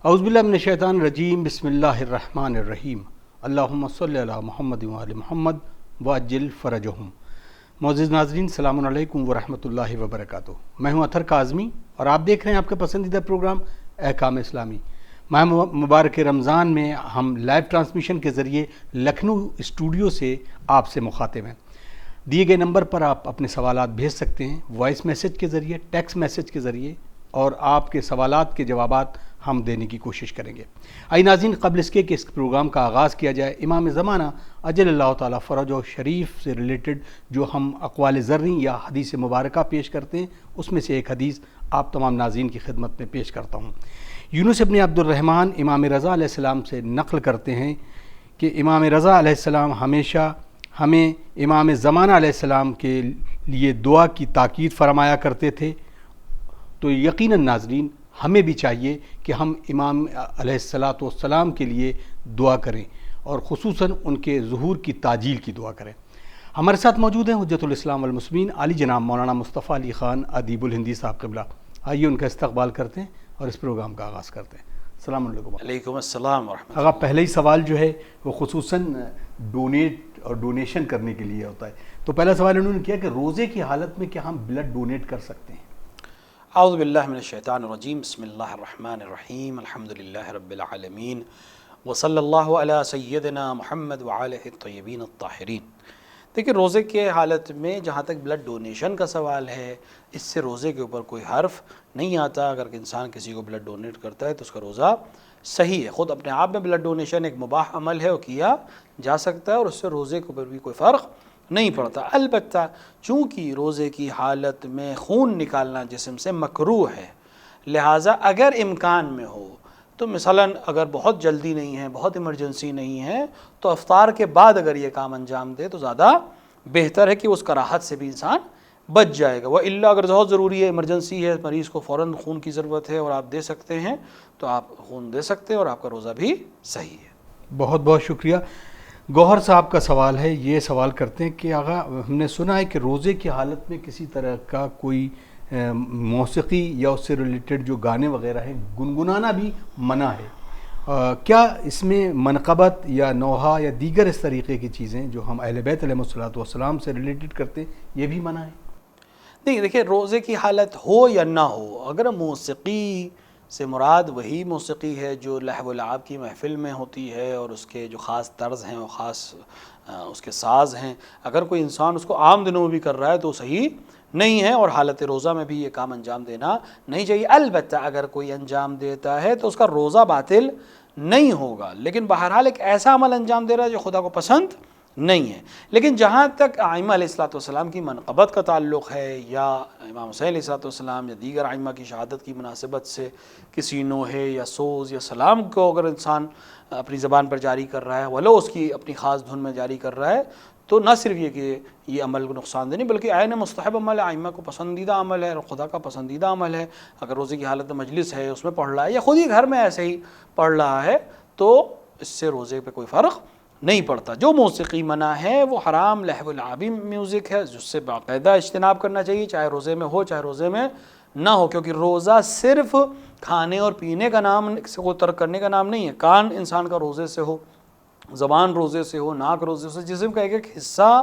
اعوذ باللہ من الشیطان الرجیم، بسم اللہ الرحمن الرحیم، اللہم صلی علی محمد وعلی محمد وعجل فرجہم۔ معزز ناظرین، السلام علیکم ورحمۃ اللہ وبرکاتہ۔ میں ہوں اطہر کاظمی اور آپ دیکھ رہے ہیں آپ کا پسندیدہ پروگرام احکام اسلامی۔ ماہ مبارک رمضان میں ہم لائیو ٹرانسمیشن کے ذریعے لکھنؤ اسٹوڈیو سے آپ سے مخاطب ہیں۔ دیے گئے نمبر پر آپ اپنے سوالات بھیج سکتے ہیں، وائس میسج کے ذریعے، ٹیکسٹ میسج کے ذریعے، اور آپ کے سوالات کے جوابات ہم دینے کی کوشش کریں گے۔ آئی ناظرین، قبل اس کے کہ اس پروگرام کا آغاز کیا جائے، امام زمانہ اجل اللہ تعالیٰ فرج و شریف سے ریلیٹڈ جو ہم اقوال زرعی یا حدیث مبارکہ پیش کرتے ہیں، اس میں سے ایک حدیث آپ تمام ناظرین کی خدمت میں پیش کرتا ہوں۔ یونس ابن عبد الرحمن امام رضا علیہ السلام سے نقل کرتے ہیں کہ امام رضا علیہ السلام ہمیشہ ہمیں امام زمانہ علیہ السلام کے لیے دعا کی تاکید فرمایا کرتے تھے۔ تو یقیناً ناظرین، ہمیں بھی چاہیے کہ ہم امام علیہ السلام کے لیے دعا کریں اور خصوصاً ان کے ظہور کی تعجیل کی دعا کریں۔ ہمارے ساتھ موجود ہیں حجت الاسلام والمسلمین علی جناب مولانا مصطفیٰ علی خان ادیب الہندی صاحب قبلہ۔ آئیے ان کا استقبال کرتے ہیں اور اس پروگرام کا آغاز کرتے ہیں۔ السلام علیکم۔ وعلیکم السلام ورحمۃ اگر پہلے ہی سوال جو ہے وہ خصوصاً ڈونیٹ اور ڈونیشن کرنے کے لیے ہوتا ہے، تو پہلا سوال انہوں نے کیا کہ روزے کی حالت میں کیا ہم بلڈ ڈونیٹ کر سکتے ہیں؟ اعوذ باللہ من الشیطان الرجیم، بسم اللہ الرحمن الرحیم، الحمدللہ رب العالمین، وصلی اللہ علی سیدنا محمد وآلہ الطیبین الطاہرین۔ دیکھیں، روزے کے حالت میں جہاں تک بلڈ ڈونیشن کا سوال ہے، اس سے روزے کے اوپر کوئی حرف نہیں آتا۔ اگر انسان کسی کو بلڈ ڈونیٹ کرتا ہے تو اس کا روزہ صحیح ہے۔ خود اپنے آپ میں بلڈ ڈونیشن ایک مباح عمل ہے، وہ کیا جا سکتا ہے اور اس سے روزے کے اوپر بھی کوئی فرق نہیں پڑتا۔ البتہ چونکہ روزے کی حالت میں خون نکالنا جسم سے مکروہ ہے، لہٰذا اگر امکان میں ہو تو مثلاً اگر بہت جلدی نہیں ہے، بہت ایمرجنسی نہیں ہے، تو افطار کے بعد اگر یہ کام انجام دے تو زیادہ بہتر ہے کہ اس کراہت سے بھی انسان بچ جائے گا۔ وَإِلَّا اگر بہت ضروری ہے، ایمرجنسی ہے، مریض کو فوراً خون کی ضرورت ہے اور آپ دے سکتے ہیں تو آپ خون دے سکتے ہیں اور آپ کا روزہ بھی صحیح ہے۔ بہت بہت شکریہ۔ گوہر صاحب کا سوال ہے، یہ سوال کرتے ہیں کہ آغا ہم نے سنا ہے کہ روزے کی حالت میں کسی طرح کا کوئی موسیقی یا اس سے ریلیٹڈ جو گانے وغیرہ ہیں گنگنانا بھی منع ہے۔ کیا اس میں منقبت یا نوحہ یا دیگر اس طریقے کی چیزیں جو ہم اہل بیت علیہ السلام سے ریلیٹڈ کرتے ہیں یہ بھی منع ہے؟ نہیں، دیکھیں، روزے کی حالت ہو یا نہ ہو، اگر موسیقی سے مراد وہی موسیقی ہے جو لہو و لعب کی محفل میں ہوتی ہے اور اس کے جو خاص طرز ہیں وہ خاص اس کے ساز ہیں، اگر کوئی انسان اس کو عام دنوں میں بھی کر رہا ہے تو صحیح نہیں ہے اور حالت روزہ میں بھی یہ کام انجام دینا نہیں چاہیے۔ البتہ اگر کوئی انجام دیتا ہے تو اس کا روزہ باطل نہیں ہوگا، لیکن بہرحال ایک ایسا عمل انجام دے رہا ہے جو خدا کو پسند نہیں ہے۔ لیکن جہاں تک ائمہ علیہ السلام کی منقبت کا تعلق ہے یا امام حسین علیہ السلام یا دیگر ائمہ کی شہادت کی مناسبت سے کسی نوحے یا سوز یا سلام کو اگر انسان اپنی زبان پر جاری کر رہا ہے، ولو اس کی اپنی خاص دھن میں جاری کر رہا ہے، تو نہ صرف یہ کہ یہ عمل کو نقصان دہ نہیں بلکہ عین مستحب عمل ہے، ائمہ کو پسندیدہ عمل ہے اور خدا کا پسندیدہ عمل ہے۔ اگر روزے کی حالت میں مجلس ہے، اس میں پڑھ رہا ہے یا خود ہی گھر میں ایسے ہی پڑھ رہا ہے تو اس سے روزے پہ کوئی فرق نہیں پڑتا۔ جو موسیقی منع ہے وہ حرام لہو و لعبی میوزک ہے، جس سے باقاعدہ اجتناب کرنا چاہیے، چاہے روزے میں ہو چاہے روزے میں نہ ہو، کیونکہ روزہ صرف کھانے اور پینے کا نام کو ترک کرنے کا نام نہیں ہے۔ کان انسان کا روزے سے ہو، زبان روزے سے ہو، ناک روزے سے، جسم کا ایک ایک حصہ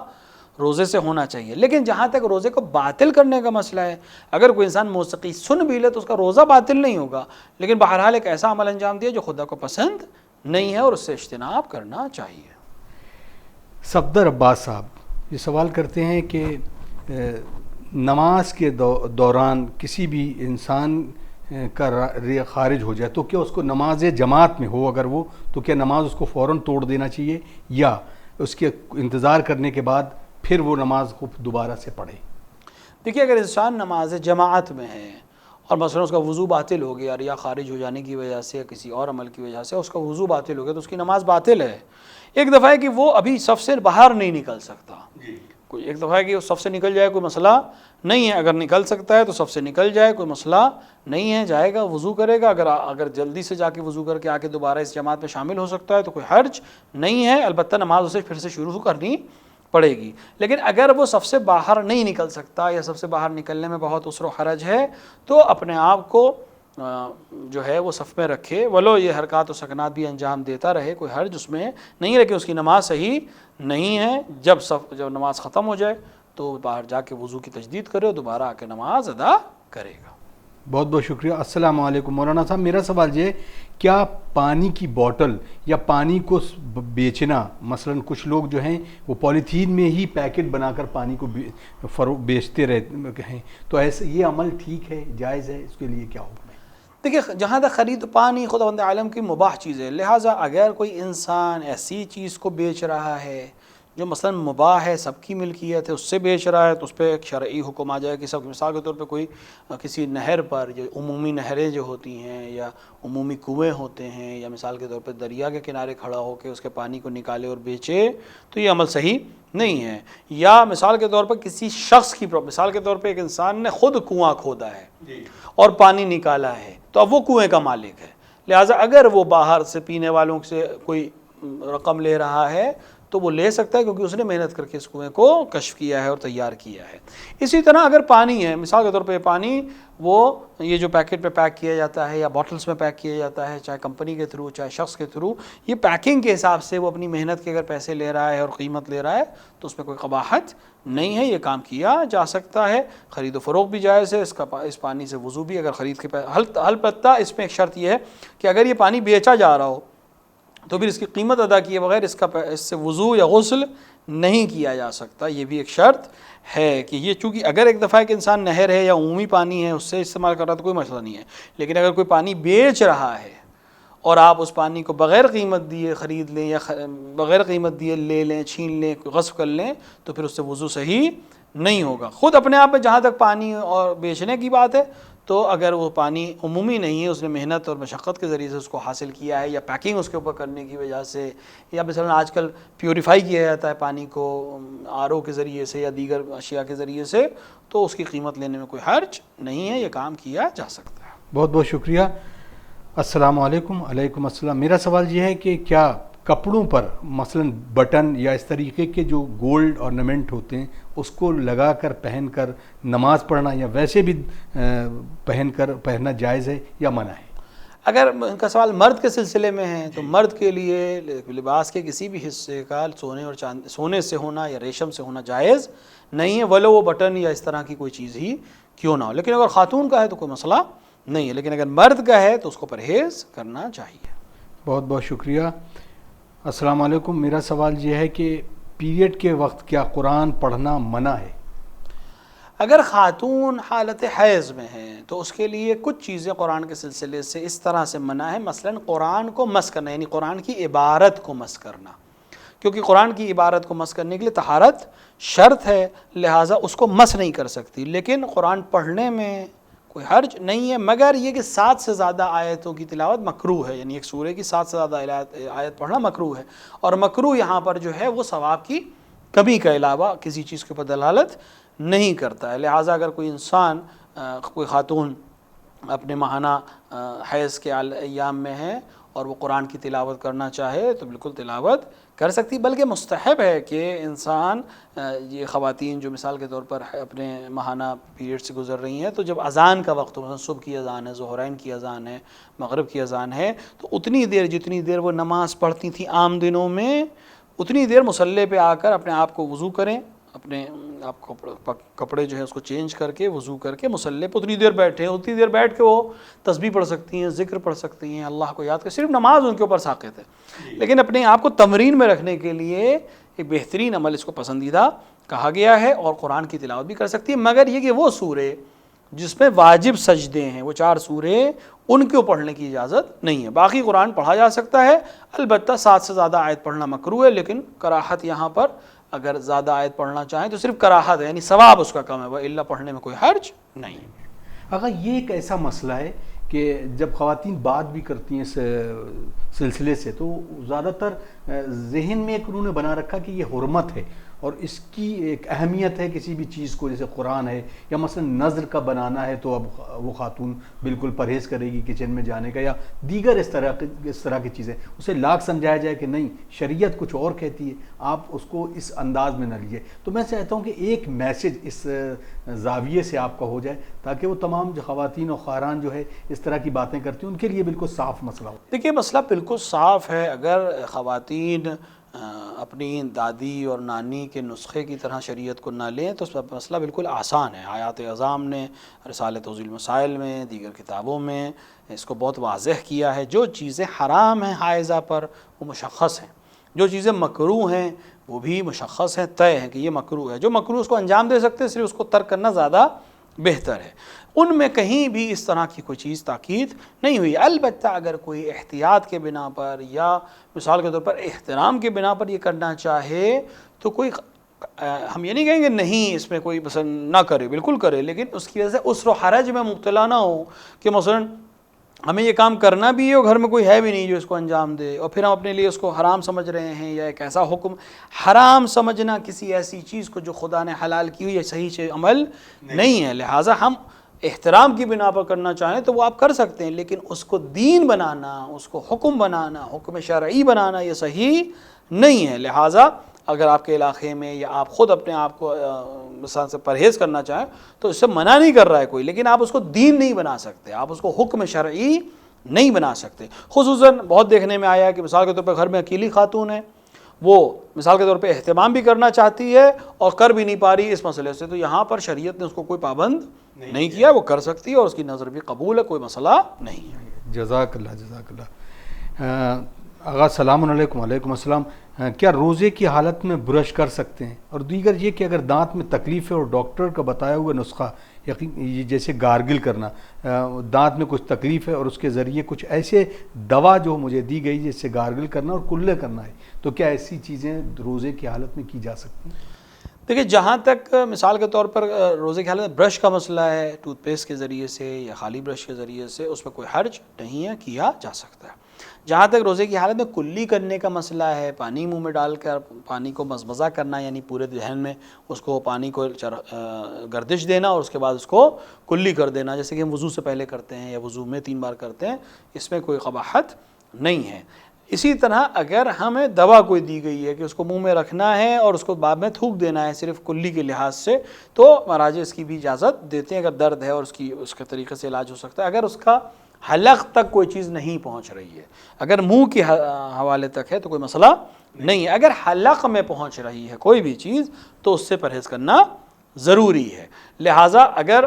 روزے سے ہونا چاہیے۔ لیکن جہاں تک روزے کو باطل کرنے کا مسئلہ ہے، اگر کوئی انسان موسیقی سن بھی لے تو اس کا روزہ باطل نہیں ہوگا، لیکن بہرحال ایک ایسا عمل انجام دیا جو خدا کو پسند نہیں ہے اور اس سے اجتناب کرنا چاہیے۔ صفدر عباس صاحب یہ سوال کرتے ہیں کہ نماز کے دوران کسی بھی انسان کا خارج ہو جائے تو کیا اس کو نماز جماعت میں ہو اگر وہ، تو کیا نماز اس کو فوراً توڑ دینا چاہیے یا اس کے انتظار کرنے کے بعد پھر وہ نماز کو دوبارہ سے پڑھے؟ دیکھیے، اگر انسان نماز جماعت میں ہے اور مثلا اس کا وضو باطل ہو گیا یا خارج ہو جانے کی وجہ سے یا کسی اور عمل کی وجہ سے اس کا وضو باطل ہو گیا تو اس کی نماز باطل ہے۔ ایک دفعہ ہے کہ وہ ابھی صف سے باہر نہیں نکل سکتا، کوئی ایک دفعہ ہے کہ وہ صف سے نکل جائے کوئی مسئلہ نہیں ہے، اگر نکل سکتا ہے تو صف سے نکل جائے، کوئی مسئلہ نہیں ہے، جائے گا وضو کرے گا، اگر جلدی سے جا کے وضو کر کے آ کے دوبارہ اس جماعت میں شامل ہو سکتا ہے تو کوئی حرج نہیں ہے، البتہ نماز اسے پھر سے شروع کرنی پڑے گی۔ لیکن اگر وہ صف سے باہر نہیں نکل سکتا یا صف سے باہر نکلنے میں بہت عسر و حرج ہے تو اپنے آپ کو جو ہے وہ صف میں رکھے، ولو یہ حرکات و سکنات بھی انجام دیتا رہے، کوئی حرج اس میں نہیں ہے، لیکن اس کی نماز صحیح نہیں ہے۔ جب نماز ختم ہو جائے تو باہر جا کے وضو کی تجدید کرے اور دوبارہ آ کے نماز ادا کرے گا۔ بہت بہت شکریہ۔ السلام علیکم مولانا صاحب، میرا سوال یہ ہے، کیا پانی کی بوتل یا پانی کو بیچنا، مثلا کچھ لوگ جو ہیں وہ پولیتھین میں ہی پیکٹ بنا کر پانی کو بیچتے رہتے ہیں، تو ایسے یہ عمل ٹھیک ہے، جائز ہے، اس کے لیے کیا حکم ہے؟ دیکھیے جہاں تک خرید پانی خداوند عالم کی مباح چیز ہے، لہٰذا اگر کوئی انسان ایسی چیز کو بیچ رہا ہے جو مثلا مباح ہے، سب کی ملکیت ہے، اس سے بیچ رہا ہے تو اس پہ ایک شرعی حکم آ جائے کہ سب، مثال کے طور پہ کوئی کسی نہر پر، جو عمومی نہریں جو ہوتی ہیں یا عمومی کنویں ہوتے ہیں، یا مثال کے طور پہ دریا کے کنارے کھڑا ہو کے اس کے پانی کو نکالے اور بیچے، تو یہ عمل صحیح نہیں ہے۔ یا مثال کے طور پر کسی شخص کی، مثال کے طور پہ ایک انسان نے خود کنواں کھودا ہے اور پانی نکالا ہے، تو اب وہ کنویں کا مالک ہے، لہٰذا اگر وہ باہر سے پینے والوں سے کوئی رقم لے رہا ہے تو وہ لے سکتا ہے، کیونکہ اس نے محنت کر کے اس کنویں کو کشف کیا ہے اور تیار کیا ہے۔ اسی طرح اگر پانی ہے، مثال کے طور پہ پانی وہ یہ جو پیکٹ پہ پیک کیا جاتا ہے یا باٹلز میں پیک کیا جاتا ہے، چاہے کمپنی کے تھرو چاہے شخص کے تھرو، یہ پیکنگ کے حساب سے وہ اپنی محنت کے اگر پیسے لے رہا ہے اور قیمت لے رہا ہے تو اس میں کوئی قباحت نہیں ہے، یہ کام کیا جا سکتا ہے، خرید و فروخت بھی جائز ہے، اس پانی سے وضو بھی، اگر خرید کے البتہ اس میں ایک شرط یہ ہے کہ اگر یہ پانی بیچا جا رہا ہو تو پھر اس کی قیمت ادا کیے بغیر اس سے وضو یا غسل نہیں کیا جا سکتا، یہ بھی ایک شرط ہے کہ یہ، چونکہ اگر ایک دفعہ ایک انسان نہر ہے یا عمومی پانی ہے اس سے استعمال کر رہا ہے تو کوئی مسئلہ نہیں ہے، لیکن اگر کوئی پانی بیچ رہا ہے اور آپ اس پانی کو بغیر قیمت دیے خرید لیں یا بغیر قیمت دیے لے لیں، چھین لیں، غصب کر لیں، تو پھر اس سے وضو صحیح نہیں ہوگا۔ خود اپنے آپ میں جہاں تک پانی اور بیچنے کی بات ہے تو اگر وہ پانی عمومی نہیں ہے، اس نے محنت اور مشقت کے ذریعے سے اس کو حاصل کیا ہے، یا پیکنگ اس کے اوپر کرنے کی وجہ سے، یا مثلا آج کل پیوریفائی کیا جاتا ہے پانی کو RO کے ذریعے سے یا دیگر اشیاء کے ذریعے سے، تو اس کی قیمت لینے میں کوئی حرج نہیں ہے، یہ کام کیا جا سکتا ہے۔ بہت بہت شکریہ۔ السلام علیکم۔ علیکم السلام۔ میرا سوال یہ ہے کہ کیا کپڑوں پر مثلا بٹن یا اس طریقے کے جو گولڈ ornament ہوتے ہیں اس کو لگا کر پہن کر نماز پڑھنا یا ویسے بھی پہننا جائز ہے یا منع ہے؟ اگر ان کا سوال مرد کے سلسلے میں ہے تو مرد کے لیے لباس کے کسی بھی حصے کا سونے سے ہونا یا ریشم سے ہونا جائز نہیں ہے، ولو وہ بٹن یا اس طرح کی کوئی چیز ہی کیوں نہ ہو، لیکن اگر خاتون کا ہے تو کوئی مسئلہ نہیں ہے، لیکن اگر مرد کا ہے تو اس کو پرہیز کرنا چاہیے۔ بہت بہت شکریہ۔ السلام علیکم۔ میرا سوال یہ ہے کہ پیریڈ کے وقت کیا قرآن پڑھنا منع ہے؟ اگر خاتون حالت حیض میں ہے تو اس کے لیے کچھ چیزیں قرآن کے سلسلے سے اس طرح سے منع ہے، مثلا قرآن کو مس کرنا، یعنی قرآن کی عبارت کو مس کرنا، کیونکہ قرآن کی عبارت کو مس کرنے کے لیے طہارت شرط ہے، لہٰذا اس کو مس نہیں کر سکتی، لیکن قرآن پڑھنے میں کوئی حرج نہیں ہے، مگر یہ کہ 7 سے زیادہ آیتوں کی تلاوت مکروہ ہے، یعنی ایک سورے کی 7 سے زیادہ آیت پڑھنا مکروہ ہے، اور مکروہ یہاں پر جو ہے وہ ثواب کی کمی کے علاوہ کسی چیز کے اوپر دلالت نہیں کرتا ہے، لہٰذا اگر کوئی انسان کوئی خاتون اپنے ماہانہ حیض کے ایام میں ہے اور وہ قرآن کی تلاوت کرنا چاہے تو بالکل تلاوت کر سکتی، بلکہ مستحب ہے کہ انسان، یہ خواتین جو مثال کے طور پر اپنے ماہانہ پیریڈ سے گزر رہی ہیں، تو جب اذان کا وقت ہو، مثلا صبح کی اذان ہے، ظہرین کی اذان ہے، مغرب کی اذان ہے، تو اتنی دیر جتنی دیر وہ نماز پڑھتی تھیں عام دنوں میں، اتنی دیر مصلی پہ آ کر اپنے آپ کو وضو کریں، اپنے آپ کو کپڑے جو ہے اس کو چینج کر کے وضو کر کے مصلی پہ اتنی دیر بیٹھیں، اتنی دیر بیٹھ کے وہ تسبیح پڑھ سکتی ہیں، ذکر پڑھ سکتی ہیں، اللہ کو یاد کر، صرف نماز ان کے اوپر ساقط ہے، لیکن اپنے آپ کو تمرین میں رکھنے کے لیے ایک بہترین عمل اس کو پسندیدہ کہا گیا ہے، اور قرآن کی تلاوت بھی کر سکتی ہے، مگر یہ کہ وہ سورے جس میں واجب سجدے ہیں، وہ 4 سورے، ان کو پڑھنے کی اجازت نہیں ہے، باقی قرآن پڑھا جا سکتا ہے، البتہ 7 سے زیادہ آیت پڑھنا مکروہ ہے، لیکن کراہت یہاں پر اگر زیادہ آیت پڑھنا چاہیں تو صرف کراہت ہے، یعنی ثواب اس کا کم ہے، وَإِلَّا پڑھنے میں کوئی حرج نہیں۔ اگر یہ ایک ایسا مسئلہ ہے کہ جب خواتین بات بھی کرتی ہیں اس سلسلے سے تو زیادہ تر ذہن میں ایک انہوں نے بنا رکھا کہ یہ حرمت ہے، اور اس کی ایک اہمیت ہے کسی بھی چیز کو، جیسے قرآن ہے یا مثلا نظر کا بنانا ہے تو اب وہ خاتون بالکل پرہیز کرے گی کچن میں جانے کا، یا دیگر اس طرح کی چیزیں، اسے لاکھ سمجھایا جائے کہ نہیں شریعت کچھ اور کہتی ہے، آپ اس کو اس انداز میں نہ لیجیے۔ تو میں چاہتا ہوں کہ ایک میسج اس زاویے سے آپ کا ہو جائے تاکہ وہ تمام جو خواتین اور خاران جو ہے اس طرح کی باتیں کرتی ہیں ان کے لیے بالکل صاف مسئلہ ہو۔ دیکھیے مسئلہ بالکل صاف ہے، اگر خواتین اپنی دادی اور نانی کے نسخے کی طرح شریعت کو نہ لیں تو اس پر مسئلہ بالکل آسان ہے۔ آیات اعظام نے رسالہ توضیح المسائل میں، دیگر کتابوں میں اس کو بہت واضح کیا ہے۔ جو چیزیں حرام ہیں حائضہ پر وہ مشخص ہیں، جو چیزیں مکروہ ہیں وہ بھی مشخص ہیں، طے ہیں کہ یہ مکروہ ہے۔ جو مکروہ اس کو انجام دے سکتے ہیں، صرف اس کو ترک کرنا زیادہ بہتر ہے۔ ان میں کہیں بھی اس طرح کی کوئی چیز تاکید نہیں ہوئی۔ البتہ اگر کوئی احتیاط کے بنا پر یا مثال کے طور پر احترام کے بنا پر یہ کرنا چاہے تو کوئی ہم یہ نہیں کہیں گے نہیں اس میں کوئی مثلا نہ کرے، بالکل کرے، لیکن اس کی وجہ سے عسر و حرج میں مبتلا نہ ہو کہ مثلا ہمیں یہ کام کرنا بھی ہے اور گھر میں کوئی ہے بھی نہیں جو اس کو انجام دے، اور پھر ہم اپنے لیے اس کو حرام سمجھ رہے ہیں۔ یا ایک ایسا حکم حرام سمجھنا کسی ایسی چیز کو جو خدا نے حلال کی ہوئی، یہ صحیح سے عمل نہیں ہے۔ لہٰذا ہم احترام کی بنا پر کرنا چاہیں تو وہ آپ کر سکتے ہیں، لیکن اس کو دین بنانا، اس کو حکم بنانا، حکم شرعی بنانا یہ صحیح نہیں ہے۔ لہٰذا اگر آپ کے علاقے میں یا آپ خود اپنے آپ کو مثلا سے پرہیز کرنا چاہیں تو اس سے منع نہیں کر رہا ہے کوئی، لیکن آپ اس کو دین نہیں بنا سکتے، آپ اس کو حکم شرعی نہیں بنا سکتے۔ خصوصاً بہت دیکھنے میں آیا ہے کہ مثال کے طور پہ گھر میں اکیلی خاتون ہے، وہ مثال کے طور پہ اہتمام بھی کرنا چاہتی ہے اور کر بھی نہیں پا رہی اس مسئلے سے، تو یہاں پر شریعت نے اس کو کوئی پابند نہیں کیا، وہ کر سکتی ہے اور اس کی نظر بھی قبول ہے، کوئی مسئلہ نہیں ہے۔ جزاک اللہ، جزاک اللہ۔ آغا السلام علیکم۔ وعلیکم السلام۔ کیا روزے کی حالت میں برش کر سکتے ہیں؟ اور دیگر یہ کہ اگر دانت میں تکلیف ہے اور ڈاکٹر کا بتایا ہوا نسخہ جیسے گارگل کرنا، دانت میں کچھ تکلیف ہے اور اس کے ذریعے کچھ ایسے دوا جو مجھے دی گئی جس سے گارگل کرنا اور کلے کرنا ہے، تو کیا ایسی چیزیں روزے کی حالت میں کی جا سکتی ہیں؟ دیکھیں جہاں تک مثال کے طور پر روزے کی حالت میں برش کا مسئلہ ہے، ٹوتھ پیسٹ کے ذریعے سے یا خالی برش کے ذریعے سے، اس میں کوئی حرج نہیں ہے، کیا جا سکتا ہے۔ جہاں تک روزے کی حالت میں کلی کرنے کا مسئلہ ہے، پانی منہ میں ڈال کر پانی کو مزمزہ کرنا، یعنی پورے ذہن میں اس کو پانی کو گردش دینا اور اس کے بعد اس کو کلی کر دینا، جیسے کہ ہم وضو سے پہلے کرتے ہیں یا وضو میں 3 بار کرتے ہیں، اس میں کوئی قباحت نہیں ہے۔ اسی طرح اگر ہمیں دوا کوئی دی گئی ہے کہ اس کو منہ میں رکھنا ہے اور اس کو بعد میں تھوک دینا ہے صرف کلی کے لحاظ سے، تو مراجع اس کی بھی اجازت دیتے ہیں اگر درد ہے اور اس کے طریقے سے علاج ہو سکتا ہے۔ اگر اس کا حلق تک کوئی چیز نہیں پہنچ رہی ہے، اگر منہ کے حوالے تک ہے تو کوئی مسئلہ نہیں ہے۔ اگر حلق میں پہنچ رہی ہے کوئی بھی چیز تو اس سے پرہیز کرنا ضروری ہے۔ لہٰذا اگر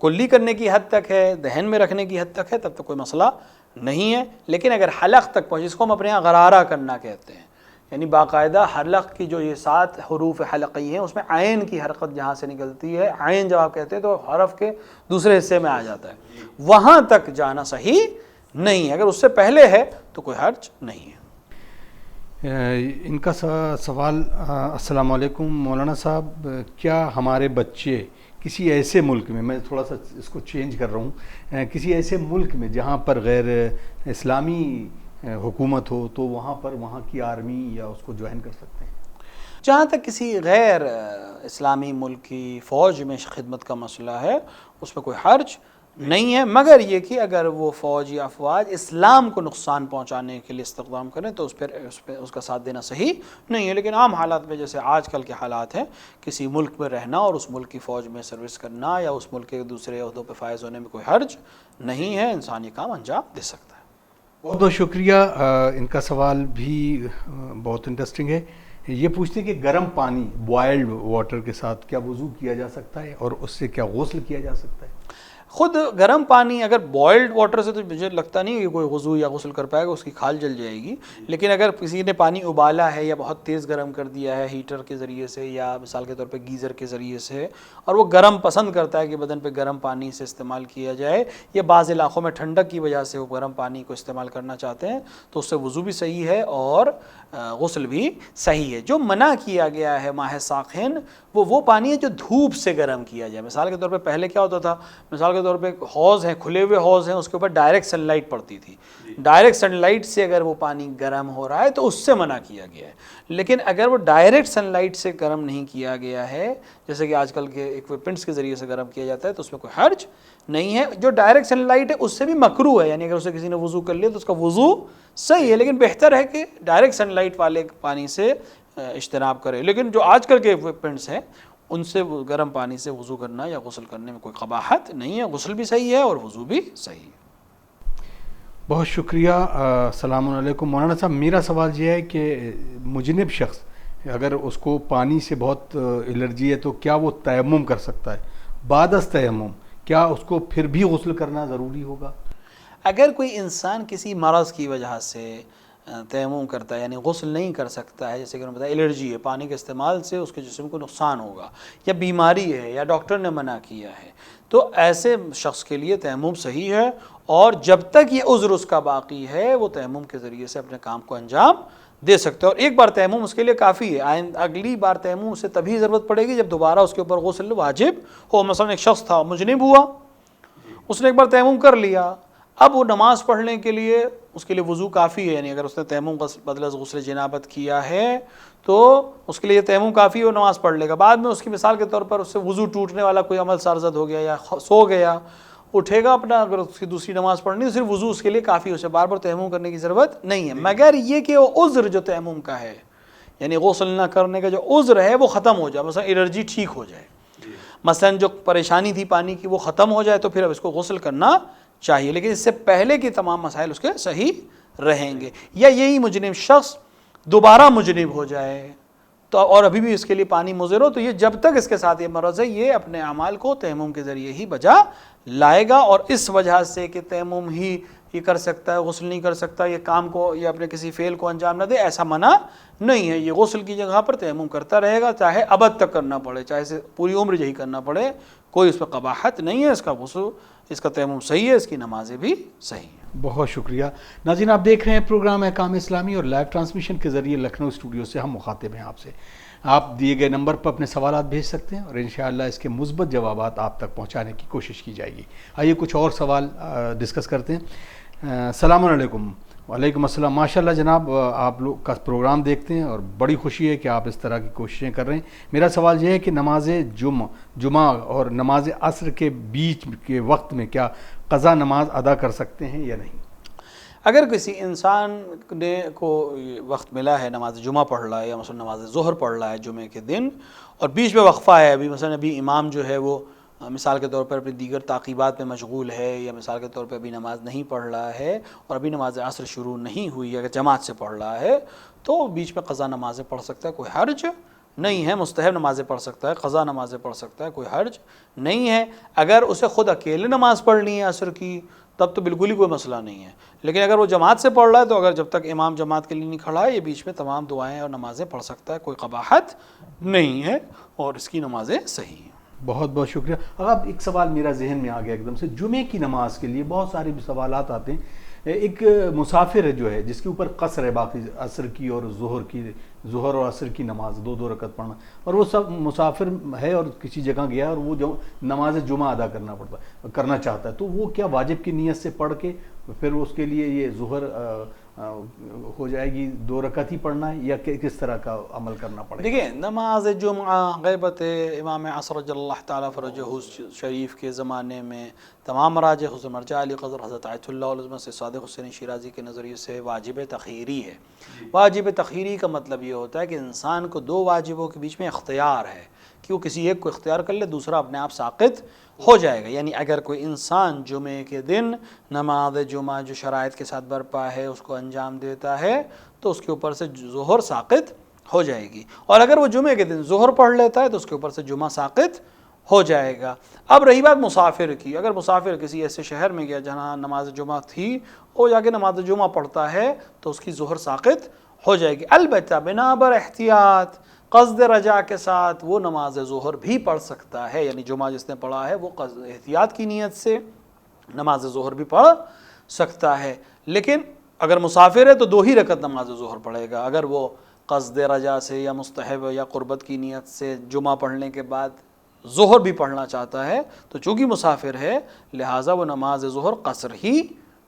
کلی کرنے کی حد تک ہے، دہن میں رکھنے کی حد تک ہے، تب تک کوئی مسئلہ نہیں ہے۔ لیکن اگر حلق تک پہنچے، اس کو ہم اپنے یہاں غرارہ کرنا کہتے ہیں، یعنی باقاعدہ حلق کی جو یہ 7 حروف حلقی ہیں اس میں عین کی حرکت جہاں سے نکلتی ہے، عین جب آپ کہتے ہیں تو حرف کے دوسرے حصے میں آ جاتا ہے، وہاں تک جانا صحیح نہیں ہے۔ اگر اس سے پہلے ہے تو کوئی حرج نہیں ہے۔ ان کا سوال، السلام علیکم مولانا صاحب، کیا ہمارے بچے کسی ایسے ملک میں تھوڑا سا اس کو چینج کر رہا ہوں، کسی ایسے ملک میں جہاں پر غیر اسلامی حکومت ہو تو وہاں پر وہاں کی آرمی یا اس کو جوائن کر سکتے ہیں؟ جہاں تک کسی غیر اسلامی ملک کی فوج میں خدمت کا مسئلہ ہے اس میں کوئی حرج نہیں ہے، مگر یہ کہ اگر وہ فوج یا افواج اسلام کو نقصان پہنچانے کے لیے استخدام کریں تو اس کا ساتھ دینا صحیح نہیں ہے۔ لیکن عام حالات میں جیسے آج کل کے حالات ہیں، کسی ملک میں رہنا اور اس ملک کی فوج میں سروس کرنا یا اس ملک کے دوسرے عہدوں پہ فائز ہونے میں کوئی حرج نہیں ہے، انسان یہ کام انجام دے سکتا ہے۔ بہت بہت شکریہ۔ ان کا سوال بھی بہت انٹرسٹنگ ہے، یہ پوچھتے ہیں کہ گرم پانی بوائلڈ واٹر کے ساتھ کیا وضو کیا جا سکتا ہے اور اس سے کیا غسل کیا جا سکتا ہے؟ خود گرم پانی اگر بوائلڈ واٹر سے تو مجھے لگتا نہیں کہ کوئی وضو یا غسل کر پائے گا، اس کی کھال جل جائے گی۔ لیکن اگر کسی نے پانی ابالا ہے یا بہت تیز گرم کر دیا ہے ہیٹر کے ذریعے سے یا مثال کے طور پہ گیزر کے ذریعے سے، اور وہ گرم پسند کرتا ہے کہ بدن پہ گرم پانی سے استعمال کیا جائے، یا بعض علاقوں میں ٹھنڈک کی وجہ سے وہ گرم پانی کو استعمال کرنا چاہتے ہیں، تو اس سے وضو بھی صحیح ہے اور غسل بھی صحیح ہے۔ جو منع کیا گیا ہے ماہ ساخن وہ پانی ہے جو دھوپ سے گرم کیا جائے۔ مثال کے طور پہ پہلے کیا ہوتا تھا، مثال کے کے طور پہ حوض ہیں، کھلے ہوئے حوض ہیں، اس کے اوپر ڈائریکٹ سن لائٹ پڑتی تھی، ڈائریکٹ سن لائٹ سے اگر وہ پانی گرم ہو رہا ہے تو اس سے منع کیا گیا ہے. لیکن اگر وہ ڈائریکٹ سن لائٹ سے گرم نہیں کیا گیا ہے، جیسے کہ آج کل کے ایکوپمنٹس کے ذریعے سے گرم کیا جاتا ہے، تو اس میں کوئی حرج نہیں ہے. جو ڈائریکٹ سن لائٹ ہے اس سے بھی مکروہ ہے، یعنی اگر اسے کسی نے وضو کر لیا تو اس کا وضو صحیح ہے، لیکن بہتر ہے کہ ڈائریکٹ سن لائٹ والے پانی سے اجتناب کرے. لیکن جو آج کل کے ایکوپمنٹس ہیں ان سے گرم پانی سے وضو کرنا یا غسل کرنے میں کوئی قباحت نہیں ہے، غسل بھی صحیح ہے اور وضو بھی صحیح ہے. بہت شکریہ. السلام علیکم مولانا صاحب. میرا سوال یہ ہے کہ مجنب شخص اگر اس کو پانی سے بہت الرجی ہے تو کیا وہ تیمم کر سکتا ہے؟ بعد از تیمم کیا اس کو پھر بھی غسل کرنا ضروری ہوگا؟ اگر کوئی انسان کسی مرض کی وجہ سے تیمم کرتا ہے، یعنی غسل نہیں کر سکتا ہے، جیسے کہ انہوں نے بتایا الرجی ہے، پانی کے استعمال سے اس کے جسم کو نقصان ہوگا، یا بیماری ہے، یا ڈاکٹر نے منع کیا ہے، تو ایسے شخص کے لیے تیمم صحیح ہے، اور جب تک یہ عذر اس کا باقی ہے وہ تیمم کے ذریعے سے اپنے کام کو انجام دے سکتے ہیں. اور ایک بار تیمم اس کے لیے کافی ہے. اگلی بار تیمم اسے تبھی ضرورت پڑے گی جب دوبارہ اس کے اوپر غسل واجب ہو. مثلا ایک شخص تھا مجنب ہوا، اس نے ایک بار تیمم کر لیا، اب وہ نماز پڑھنے کے لیے اس کے لیے وضو کافی ہے، یعنی اگر اس نے تیمم بدل از غسل جنابت کیا ہے تو اس کے لیے تیمم کافی ہے، وہ نماز پڑھ لے گا. بعد میں اس کی مثال کے طور پر اس سے وضو ٹوٹنے والا کوئی عمل سرزد ہو گیا یا سو گیا، اٹھے گا اپنا، اگر اس کی دوسری نماز پڑھنی تو صرف وضو اس کے لیے کافی ہے، اسے بار بار تیمم کرنے کی ضرورت نہیں ہے، مگر یہ کہ وہ عذر جو تیمم کا ہے، یعنی غسل نہ کرنے کا جو عذر ہے وہ ختم ہو جائے، مثلا الرجی ٹھیک ہو جائے، مثلا جو پریشانی تھی پانی کی وہ ختم ہو جائے، تو پھر اب اس کو غسل کرنا چاہیے، لیکن اس سے پہلے کے تمام مسائل اس کے صحیح رہیں گے. یا یہی مجنب شخص دوبارہ مجنب ہو جائے تو اور ابھی بھی اس کے لیے پانی مضر ہو، تو یہ جب تک اس کے ساتھ یہ مرض ہے یہ اپنے اعمال کو تیمم کے ذریعے ہی بجا لائے گا. اور اس وجہ سے کہ تیمم ہی یہ کر سکتا ہے، غسل نہیں کر سکتا، یہ کام کو یا اپنے کسی فعل کو انجام نہ دے، ایسا منع نہیں ہے. یہ غسل کی جگہ پر تیمم کرتا رہے گا، چاہے ابد تک کرنا پڑے، چاہے اسے پوری عمر یہی کرنا پڑے، کوئی اس پہ قباحت نہیں ہے. اس کا غسل، اس کا تیمم صحیح ہے، اس کی نمازیں بھی صحیح ہیں. بہت شکریہ. ناظرین آپ دیکھ رہے ہیں پروگرام احکام اسلامی اور لائیو ٹرانسمیشن کے ذریعے لکھنؤ اسٹوڈیو سے ہم مخاطب ہیں آپ سے. آپ دیے گئے نمبر پر اپنے سوالات بھیج سکتے ہیں اور انشاءاللہ اس کے مثبت جوابات آپ تک پہنچانے کی کوشش کی جائے گی. آئیے کچھ اور سوال ڈسکس کرتے ہیں. السلام علیکم. وعلیکم السلام. ماشاءاللہ جناب آپ لوگ کا پروگرام دیکھتے ہیں اور بڑی خوشی ہے کہ آپ اس طرح کی کوششیں کر رہے ہیں. میرا سوال یہ ہے کہ نماز جمعہ اور نماز عصر کے بیچ کے وقت میں کیا قضا نماز ادا کر سکتے ہیں یا نہیں؟ اگر کسی انسان کو وقت ملا ہے، نماز جمعہ پڑھ رہا ہے یا مثلا نماز ظہر پڑھ رہا ہے جمعے کے دن، اور بیچ میں وقفہ ہے، ابھی مثلا ابھی امام جو ہے وہ مثال کے طور پر اپنی دیگر تعقیبات میں مشغول ہے، یا مثال کے طور پہ ابھی نماز نہیں پڑھ رہا ہے اور ابھی نماز عصر شروع نہیں ہوئی، اگر جماعت سے پڑھ رہا ہے تو بیچ میں قضا نمازیں پڑھ سکتا ہے، کوئی حرج نہیں ہے. مستحب نمازیں پڑھ سکتا ہے، قضا نمازیں پڑھ سکتا ہے، کوئی حرج نہیں ہے. اگر اسے خود اکیلے نماز پڑھنی ہے عصر کی تب تو بالکل ہی کوئی مسئلہ نہیں ہے، لیکن اگر وہ جماعت سے پڑھ رہا ہے تو اگر جب تک امام جماعت کے لیے نہیں کھڑا ہے یہ بیچ میں تمام دعائیں اور نمازیں پڑھ سکتا ہے، کوئی قباحت نہیں ہے اور اس کی نمازیں صحیح ہیں. بہت بہت شکریہ. اب ایک سوال میرا ذہن میں آ گیا ایک دم سے. جمعے کی نماز کے لیے بہت سارے سوالات آتے ہیں. ایک مسافر جو ہے جس کے اوپر قصر ہے باقی عصر کی اور ظہر اور عصر کی نماز دو رکعت پڑھنا، اور وہ سب مسافر ہے اور کسی جگہ گیا اور وہ جو نماز جمعہ ادا کرنا چاہتا ہے، تو وہ کیا واجب کی نیت سے پڑھ کے پھر اس کے لیے یہ ظہر ہو جائے گی، 2 رکعت ہی پڑھنا ہے یا کس طرح کا عمل کرنا پڑے گا؟ دیکھیں نماز جمعہ غیبت امام عصر جل اللہ تعالیٰ فرجہ شریف کے زمانے میں تمام مراجع حضرت مرجع علی قدر حضرت آیت اللہ علیہ سے صادق حسین شیرازی کے نظریے سے واجب تخیری ہے. واجب تخیری کا مطلب یہ ہوتا ہے کہ انسان کو 2 واجبوں کے بیچ میں اختیار ہے کہ وہ کسی ایک کو اختیار کر لے، دوسرا اپنے آپ ساقط ہو جائے گا. یعنی اگر کوئی انسان جمعے کے دن نماز جمعہ جو شرائط کے ساتھ برپا ہے اس کو انجام دیتا ہے تو اس کے اوپر سے ظہر ساقط ہو جائے گی، اور اگر وہ جمعے کے دن ظہر پڑھ لیتا ہے تو اس کے اوپر سے جمعہ ساقط ہو جائے گا. اب رہی بات مسافر کی، اگر مسافر کسی ایسے شہر میں گیا جہاں نماز جمعہ تھی، وہ جا کے نماز جمعہ پڑھتا ہے تو اس کی ظہر ساقط ہو جائے گی. البتہ بنا بر احتیاط قصد رجع کے ساتھ وہ نماز ظہر بھی پڑھ سکتا ہے، یعنی جمعہ جس نے پڑھا ہے وہ احتیاط کی نیت سے نماز ظہر بھی پڑھ سکتا ہے. لیکن اگر مسافر ہے تو 2 ہی رکعت نماز ظہر پڑھے گا. اگر وہ قصد رجع سے یا مستحب یا قربت کی نیت سے جمعہ پڑھنے کے بعد ظہر بھی پڑھنا چاہتا ہے تو چونکہ مسافر ہے لہٰذا وہ نماز ظہر قصر ہی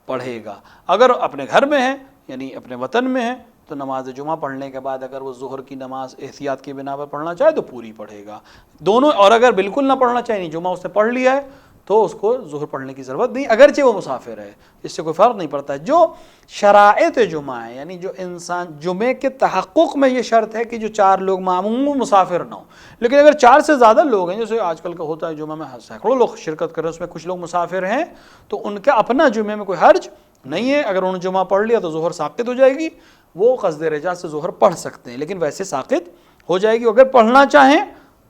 پڑھے گا. اگر اپنے گھر میں ہے یعنی اپنے وطن میں ہے تو نماز جمعہ پڑھنے کے بعد اگر وہ ظہر کی نماز احتیاط کی بنا پر پڑھنا چاہے تو پوری پڑھے گا دونوں. اور اگر بالکل نہ پڑھنا چاہے نہیں جمعہ اس نے پڑھ لیا ہے تو اس کو ظہر پڑھنے کی ضرورت نہیں اگرچہ وہ مسافر ہے, اس سے کوئی فرق نہیں پڑتا. جو شرائط جمعہ ہے یعنی جو انسان جمعے کے تحقق میں یہ شرط ہے کہ جو 4 لوگ معموم مسافر نہ ہوں, لیکن اگر 4 سے زیادہ لوگ ہیں جیسے آج کل کا ہوتا ہے جمعہ میں سینکڑوں لوگ شرکت کر رہے ہیں اس میں کچھ لوگ مسافر ہیں تو ان کا اپنا جمعے میں کوئی حرج نہیں ہے. اگر انہوں نے جمعہ پڑھ لیا تو ظہر ساقط ہو جائے گی, وہ قصد رجعہ سے ظہر پڑھ سکتے ہیں لیکن ویسے ساقط ہو جائے گی. اگر پڑھنا چاہیں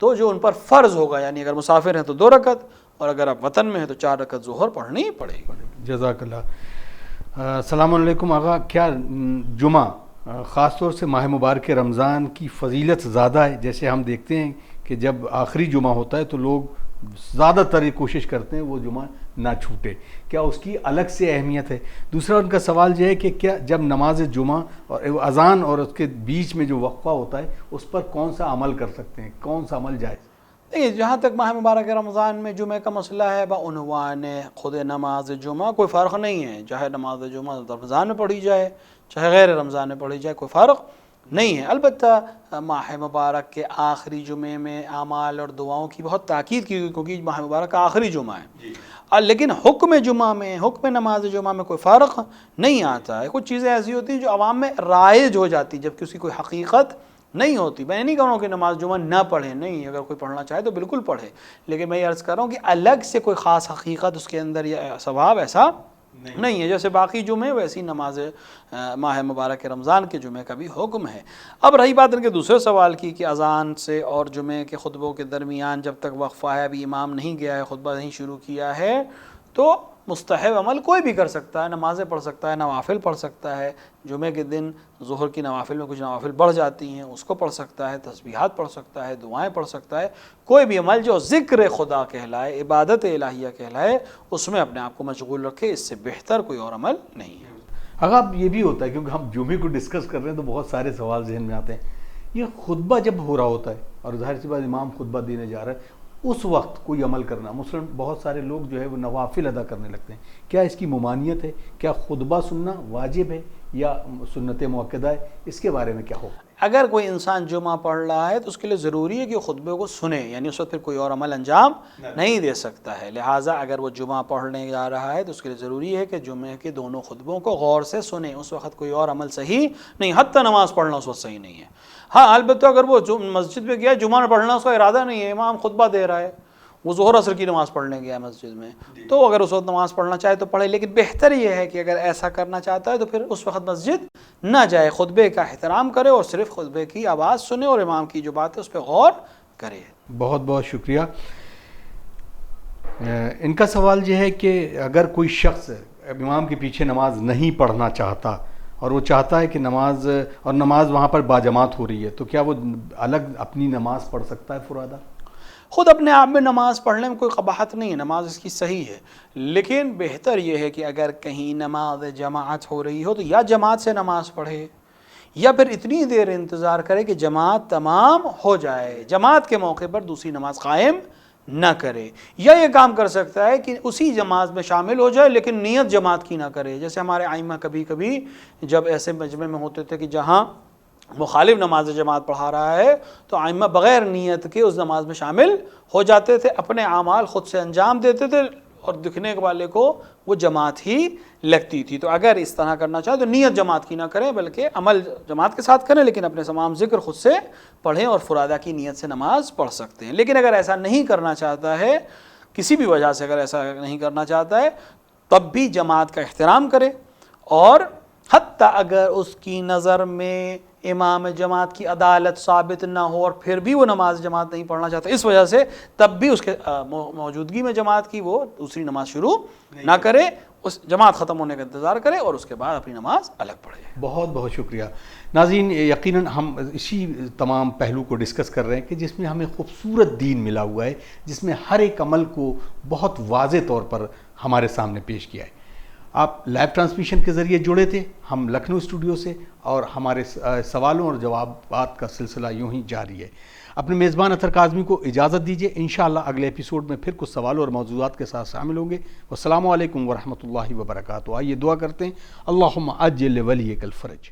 تو جو ان پر فرض ہوگا یعنی اگر مسافر ہیں تو 2 رکعت اور اگر آپ وطن میں ہیں تو 4 رکعت ظہر پڑھنی پڑے گی. جزاک اللہ. السلام علیکم آقا, کیا جمعہ خاص طور سے ماہ مبارک رمضان کی فضیلت زیادہ ہے؟ جیسے ہم دیکھتے ہیں کہ جب آخری جمعہ ہوتا ہے تو لوگ زیادہ تر یہ کوشش کرتے ہیں وہ جمعہ نہ چھوٹے, کیا اس کی الگ سے اہمیت ہے؟ دوسرا ان کا سوال یہ ہے کہ کیا جب نماز جمعہ اور اذان اور اس کے بیچ میں جو وقفہ ہوتا ہے اس پر کون سا عمل کر سکتے ہیں, کون سا عمل جائز؟ دیکھیے جہاں تک ماہ مبارک رمضان میں جمعے کا مسئلہ ہے بعنوان خود نماز جمعہ کوئی فرق نہیں ہے, چاہے نماز جمعہ رمضان میں پڑھی جائے چاہے غیر رمضان میں پڑھی جائے کوئی فرق نہیں ہے. البتہ ماہ مبارک کے آخری جمعے میں اعمال اور دعاؤں کی بہت تاکید کی گئی کیونکہ ماہ مبارک کا آخری جمعہ ہے لیکن حکم جمعہ میں حکم نماز جمعہ میں کوئی فرق نہیں آتا ہے. کچھ چیزیں ایسی ہوتی ہیں جو عوام میں رائج ہو جاتی جبکہ اس کی کوئی حقیقت نہیں ہوتی. میں نہیں کہہ رہا ہوں کہ نماز جمعہ نہ پڑھیں, نہیں, اگر کوئی پڑھنا چاہے تو بالکل پڑھے, لیکن میں یہ عرض کر رہا ہوں کہ الگ سے کوئی خاص حقیقت اس کے اندر یا ثواب ایسا نہیں ہے. جیسے باقی جمعے ویسی نماز ماہ مبارک رمضان کے جمعے کا بھی حکم ہے. اب رہی بات ان کے دوسرے سوال کی کہ اذان سے اور جمعے کے خطبوں کے درمیان جب تک وقفہ ہے ابھی امام نہیں گیا ہے خطبہ نہیں شروع کیا ہے تو مستحب عمل کوئی بھی کر سکتا ہے, نمازیں پڑھ سکتا ہے, نوافل پڑھ سکتا ہے. جمعے کے دن ظہر کی نوافل میں کچھ نوافل بڑھ جاتی ہیں اس کو پڑھ سکتا ہے, تسبیحات پڑھ سکتا ہے, دعائیں پڑھ سکتا ہے. کوئی بھی عمل جو ذکر خدا کہلائے, عبادت الہیہ کہلائے, اس میں اپنے آپ کو مشغول رکھے, اس سے بہتر کوئی اور عمل نہیں ہے. اگر اب یہ بھی ہوتا ہے کیونکہ ہم جمعے کو ڈسکس کر رہے ہیں تو بہت سارے سوال ذہن میں آتے ہیں, یہ خطبہ جب ہو رہا ہوتا ہے اور ظاہر سی بات امام خطبہ دینے جا رہا ہے اس وقت کوئی عمل کرنا, مثلاً بہت سارے لوگ جو ہے وہ نوافل ادا کرنے لگتے ہیں, کیا اس کی ممانعت ہے؟ کیا خطبہ سننا واجب ہے یا سنت مؤکدہ ہے؟ اس کے بارے میں کیا ہو؟ اگر کوئی انسان جمعہ پڑھ رہا ہے تو اس کے لیے ضروری ہے کہ وہ خطبے کو سنے, یعنی اس وقت پھر کوئی اور عمل انجام نہیں دے سکتا ہے. لہٰذا اگر وہ جمعہ پڑھنے جا رہا ہے تو اس کے لیے ضروری ہے کہ جمعے کے دونوں خطبوں کو غور سے سنے, اس وقت کوئی اور عمل صحیح نہیں, حتی نماز پڑھنا اس وقت صحیح نہیں ہے. ہاں البتہ اگر وہ مسجد میں گیا جمعہ پڑھنا اس کا ارادہ نہیں ہے, امام خطبہ دے رہا ہے, وہ ظہر عصر کی نماز پڑھنے گیا مسجد میں تو اگر اس وقت نماز پڑھنا چاہے تو پڑھے, لیکن بہتر یہ ہے کہ اگر ایسا کرنا چاہتا ہے تو پھر اس وقت مسجد نہ جائے, خطبے کا احترام کرے اور صرف خطبے کی آواز سنے اور امام کی جو بات ہے اس پہ غور کرے. بہت بہت شکریہ. ان کا سوال یہ ہے کہ اگر کوئی شخص امام کے پیچھے نماز نہیں پڑھنا چاہتا اور وہ چاہتا ہے کہ نماز وہاں پر باجماعت ہو رہی ہے تو کیا وہ الگ اپنی نماز پڑھ سکتا ہے فرادہ؟ خود اپنے آپ میں نماز پڑھنے میں کوئی قباحت نہیں ہے, نماز اس کی صحیح ہے, لیکن بہتر یہ ہے کہ اگر کہیں نماز جماعت ہو رہی ہو تو یا جماعت سے نماز پڑھے یا پھر اتنی دیر انتظار کرے کہ جماعت تمام ہو جائے, جماعت کے موقع پر دوسری نماز قائم نہ کرے. یا یہ کام کر سکتا ہے کہ اسی جماعت میں شامل ہو جائے لیکن نیت جماعت کی نہ کرے. جیسے ہمارے ائمہ کبھی کبھی جب ایسے مجمع میں ہوتے تھے کہ جہاں مخالف نماز جماعت پڑھا رہا ہے تو ائمہ بغیر نیت کے اس نماز میں شامل ہو جاتے تھے, اپنے اعمال خود سے انجام دیتے تھے اور دکھنے والے کو وہ جماعت ہی لگتی تھی. تو اگر اس طرح کرنا چاہے تو نیت جماعت کی نہ کریں بلکہ عمل جماعت کے ساتھ کریں, لیکن اپنے تمام ذکر خود سے پڑھیں اور فرادہ کی نیت سے نماز پڑھ سکتے ہیں. لیکن اگر ایسا نہیں کرنا چاہتا ہے, کسی بھی وجہ سے اگر ایسا نہیں کرنا چاہتا ہے تب بھی جماعت کا احترام کرے, اور حتیٰ اگر اس کی نظر میں امام جماعت کی عدالت ثابت نہ ہو اور پھر بھی وہ نماز جماعت نہیں پڑھنا چاہتا اس وجہ سے, تب بھی اس کے موجودگی میں جماعت کی وہ دوسری نماز شروع نہ کرے, اس جماعت ختم ہونے کا انتظار کرے اور اس کے بعد اپنی نماز الگ پڑھے. بہت بہت شکریہ. ناظرین, یقیناً ہم اسی تمام پہلو کو ڈسکس کر رہے ہیں کہ جس میں ہمیں خوبصورت دین ملا ہوا ہے, جس میں ہر ایک عمل کو بہت واضح طور پر ہمارے سامنے پیش کیا ہے. آپ لائیو ٹرانسمیشن کے ذریعے جڑے تھے ہم لکھنؤ اسٹوڈیو سے, اور ہمارے سوالوں اور جوابات کا سلسلہ یوں ہی جاری ہے. اپنے میزبان اطہر کاظمی کو اجازت دیجیے، انشاءاللہ اگلے ایپیسوڈ میں پھر کچھ سوالوں اور موضوعات کے ساتھ شامل ہوں گے۔ والسلام علیکم ورحمۃ اللہ وبرکاتہ۔ آئیے دعا کرتے ہیں، اللہم عجل ولیک الفرج۔